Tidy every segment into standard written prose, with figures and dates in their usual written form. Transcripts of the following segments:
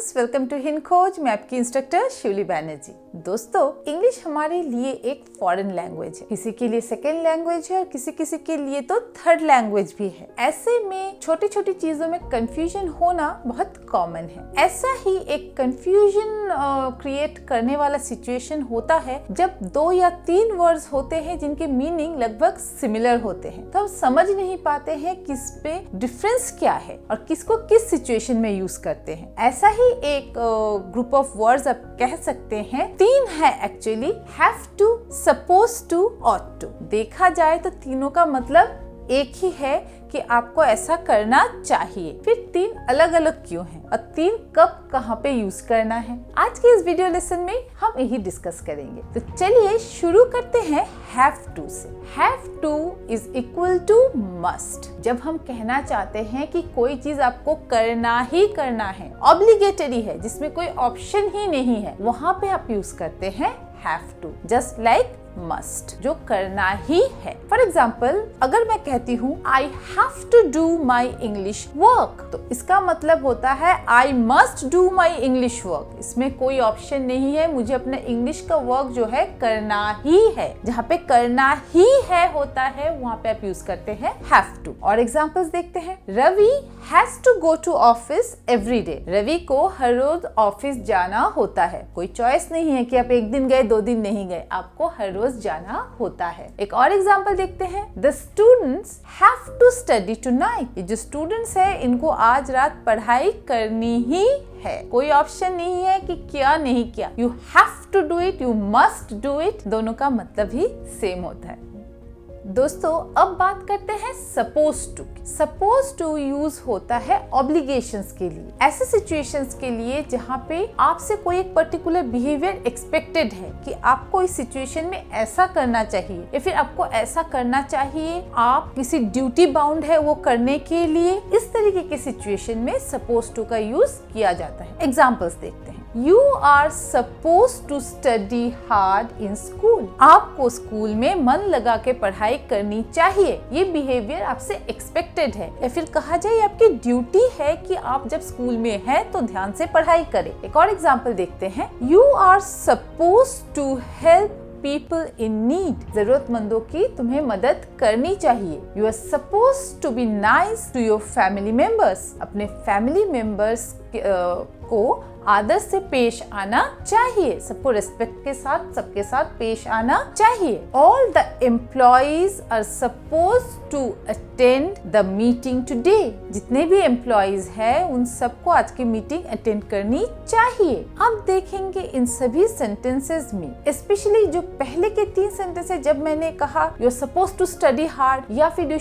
Students, welcome to Hind खोज। मैं आपकी इंस्ट्रक्टर शिउली बैनर्जी। दोस्तों, इंग्लिश हमारे लिए एक फॉरेन लैंग्वेज है, किसी के लिए सेकेंड लैंग्वेज है और किसी के लिए तो थर्ड लैंग्वेज भी है। ऐसे में छोटी छोटी चीजों में कंफ्यूजन होना बहुत कॉमन है। ऐसा ही एक कंफ्यूजन क्रिएट करने वाला सिचुएशन होता है जब 2 या 3 वर्ड्स होते हैं जिनके मीनिंग लगभग सिमिलर होते हैं, तो हम समझ नहीं पाते हैं किस पे डिफरेंस क्या है और किसको किस सिचुएशन में यूज करते हैं। ऐसा ही एक ग्रुप ऑफ वर्ड्स आप कह सकते हैं, 3 है actually, have to, suppose to, ought to. देखा जाए तो तीनों का मतलब एक ही है कि आपको ऐसा करना चाहिए। फिर 3 अलग अलग क्यों हैं और 3 कब कहाँ पे यूज करना है, आज के इस वीडियो लेसन में हम यही डिस्कस करेंगे। तो चलिए शुरू करते हैं हैव टू से। Have to is equal to must. जब हम कहना चाहते हैं कि कोई चीज आपको करना ही करना है, ऑब्लिगेटरी है, जिसमें कोई ऑप्शन ही नहीं है, वहां पे आप यूज करते हैं have to, just like must, जो करना ही है। फॉर एग्जाम्पल, अगर मैं कहती हूँ I have to do my English work, तो इसका मतलब होता है I must do my English work. इसमें कोई ऑप्शन नहीं है, मुझे अपने इंग्लिश का वर्क जो है करना ही है। जहाँ पे करना ही है होता है वहाँ पे आप यूज करते हैं हैव टू। और एग्जाम्पल्स देखते हैं। Ravi has to go to office every day. Ravi को हर रोज ऑफिस जाना होता है। कोई चॉइस नहीं है कि आप एक दिन गए 2 दिन नहीं गए, आपको हर रोज जाना होता है। एक और एग्जांपल देखते हैं। The students have to study tonight। ये जो स्टूडेंट्स है, इनको आज रात पढ़ाई करनी ही है। कोई ऑप्शन नहीं है कि क्या नहीं किया। You have to do it, you must do it। दोनों का मतलब ही सेम होता है। दोस्तों, अब बात करते हैं suppose to. Suppose to use होता है ऑब्लिगेशंस के लिए, ऐसे सिचुएशंस के लिए जहाँ पे आपसे कोई एक पर्टिकुलर बिहेवियर एक्सपेक्टेड है कि आपको इस सिचुएशन में ऐसा करना चाहिए या फिर आपको ऐसा करना चाहिए, आप किसी ड्यूटी बाउंड है वो करने के लिए। इस तरीके के सिचुएशन में सपोज टू का यूज किया जाता है। एग्जाम्पल्स देखते हैं। You are supposed to study hard in school। आपको स्कूल में मन लगा के पढ़ाई करनी चाहिए। ये बिहेवियर आपसे एक्सपेक्टेड है, या फिर कहा जाए आपकी ड्यूटी है कि आप जब स्कूल में है तो ध्यान से पढ़ाई करें। एक और एग्जाम्पल देखते हैं। You are supposed to help people in need। जरूरतमंदों की तुम्हें मदद करनी चाहिए। You are supposed to be nice to your family members। अपने फैमिली मेंबर्स को आदर से पेश आना चाहिए, सबको रिस्पेक्ट के साथ सबके साथ पेश आना चाहिए। All the employees are supposed to attend the meeting today। जितने भी एम्प्लॉइज हैं उन सबको आज की मीटिंग अटेंड करनी चाहिए। अब देखेंगे इन सभी सेंटेंसेस में, स्पेशली जो पहले के 3 सेंटेंसेस, जब मैंने कहा you are supposed to study hard या फिर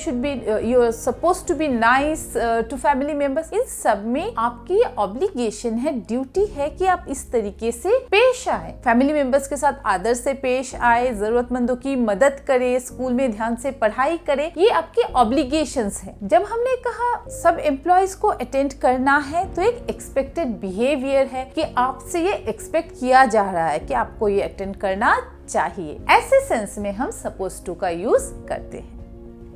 you are supposed to be nice to family members, इन सब में आपकी ऑब्लिगेशन है, ड्यूटी है कि आप इस तरीके से पेश आए, फैमिली मेंबर्स के साथ आदर से पेश आए, जरूरतमंदों की मदद करें, स्कूल में ध्यान से पढ़ाई करें। ये आपकी ऑब्लिगेशंस है। जब हमने कहा सब एम्प्लॉइज को अटेंड करना है, तो एक एक्सपेक्टेड बिहेवियर है कि आपसे ये एक्सपेक्ट किया जा रहा है कि आपको ये अटेंड करना चाहिए। ऐसे सेंस में हम सपोज टू का यूज करते हैं।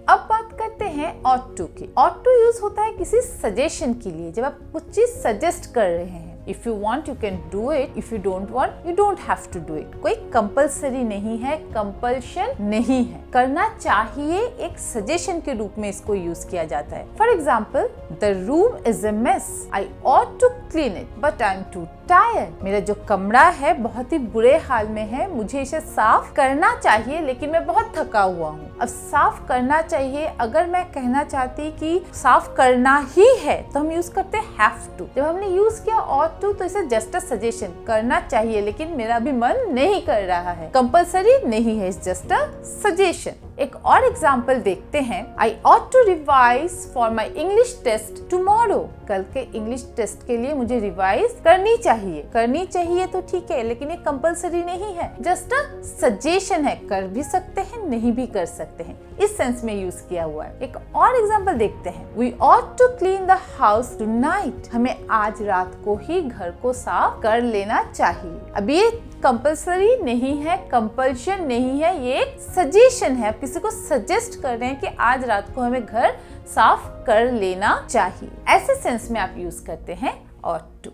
अब बात करते हैं ऑट टू की। ऑट टू यूज होता है किसी सजेशन के लिए, जब आप कुछ चीज सजेस्ट कर रहे हैं। If you want, you can do it. If you don't want, you don't have to do it। कोई कंपल्सरी नहीं है, कंपल्शन नहीं है, करना चाहिए एक सजेशन के रूप में इसको यूज किया जाता है। For example, the room is a mess, I ought to clean it but I am too tired. मेरा जो कमरा है बहुत ही बुरे हाल में है, मुझे इसे साफ करना चाहिए लेकिन मैं बहुत थका हुआ हूँ। अब साफ करना चाहिए, अगर मैं कहना चाहती कि साफ करना ही है तो हम यूज करते हैं हैव टू। जब हमने यूज किया ऑट टू, तो इसे जस्ट अ सजेशन, करना चाहिए लेकिन मेरा भी मन नहीं कर रहा है, कंपल्सरी नहीं है, इट्स जस्ट अ सजेशन। एक और एग्जाम्पल देखते हैं। I ought to revise for my English test tomorrow. कल के इंग्लिश टेस्ट के लिए मुझे रिवाइज करनी चाहिए तो ठीक है, लेकिन ये कंपल्सरी नहीं है, जस्ट अ सजेशन है, कर भी सकते हैं नहीं भी कर सकते हैं, इस सेंस में यूज किया हुआ है। एक और एग्जाम्पल देखते हैं। We ought to clean the house tonight. हमें आज रात को ही घर को साफ कर लेना चाहिए। अब ये कंपल्सरी नहीं है, कंपल्शन नहीं है, ये एक सजेशन है। आप किसी को सजेस्ट कर रहे हैं कि आज रात को हमें घर साफ कर लेना चाहिए। ऐसे सेंस में आप यूज करते हैं ought to।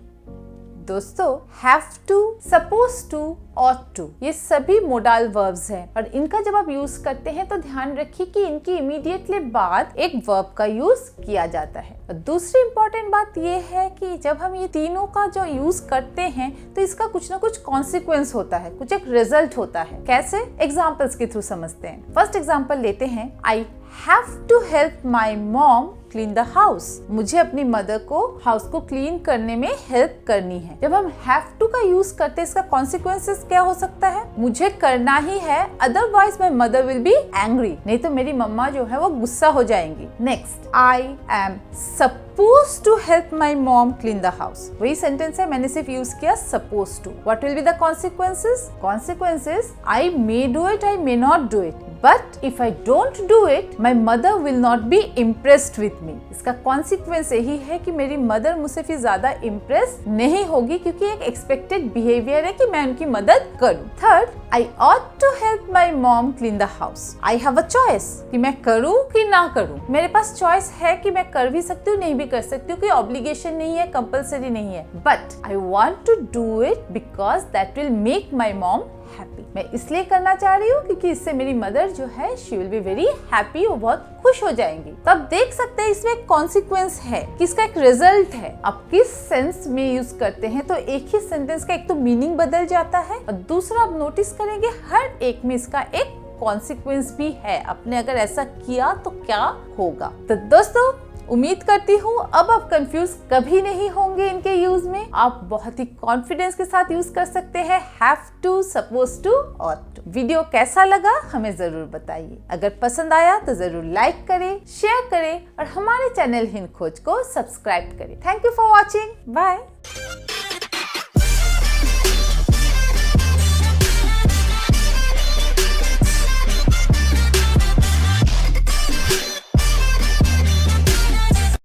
दोस्तों have to, suppose to, ought to ये सभी मोडाल वर्ब्स हैं और इनका जब आप यूज करते हैं तो ध्यान रखिए कि इनकी इमीडिएटली बाद एक वर्ब का यूज किया जाता है। और दूसरी इंपॉर्टेंट बात ये है कि जब हम ये तीनों का जो यूज करते हैं तो इसका कुछ ना कुछ कॉन्सिक्वेंस होता है, कुछ एक रिजल्ट होता है। कैसे? एग्जाम्पल्स के थ्रू समझते हैं। फर्स्ट एग्जाम्पल लेते हैं, I have to help my mom clean the house. मुझे अपनी मदर को हाउस को क्लीन करने में हेल्प करनी है। जब हम हैव टू का यूज करते हैं इसका कॉन्सिक्वेंसेस क्या हो सकता है? मुझे करना ही है, otherwise my mother will be angry, नहीं तो मेरी मम्मा जो है वो गुस्सा हो जाएंगी। Next, I am suppose to help my mom clean the house. वही सेंटेंस है, मैंने सिर्फ यूज किया suppose to. What will be the consequences? Consequences, I may do it, I may not do it, but if I don't do it my mother will not be impressed with me. इसका consequence यही है कि मेरी mother मुझसे फिर ज्यादा impress नहीं होगी, क्योंकि एक एक्सपेक्टेड बिहेवियर है कि मैं उनकी मदद करूं। Third, I ought to help my mom clean the house. I have a choice कि मैं करूं कि ना करूं। मेरे पास चॉइस है कि मैं कर भी सकती हूँ, नहीं भी कर सकती हूँ, कोई ऑब्लिगेशन नहीं है, कंपल्सरी नहीं है। But I want to do it because that will make my mom happy. मैं इसलिए करना चाह रही हूँ क्योंकि इससे मेरी मदर जो है she will be very happy, वो बहुत खुश हो जाएंगी। तो आप देख सकते हैं इसमें एक कॉन्सिक्वेंस है कि इसका एक रिजल्ट है। आप किस सेंस में यूज करते हैं तो एक ही सेंटेंस का एक तो मीनिंग बदल जाता है और दूसरा आप नोटिस करेंगे हर एक में इसका एक कॉन्सिक्वेंस भी है। आपने अगर ऐसा किया तो क्या होगा? तो दोस्तों उम्मीद करती हूँ अब आप कंफ्यूज कभी नहीं होंगे इनके यूज में। आप बहुत ही कॉन्फिडेंस के साथ यूज कर सकते हैं have to, suppose to, ought to। Video कैसा लगा हमें जरूर बताइए। अगर पसंद आया तो जरूर लाइक करें, शेयर करें और हमारे चैनल हिंद खोज को सब्सक्राइब करें। Thank you for watching. Bye.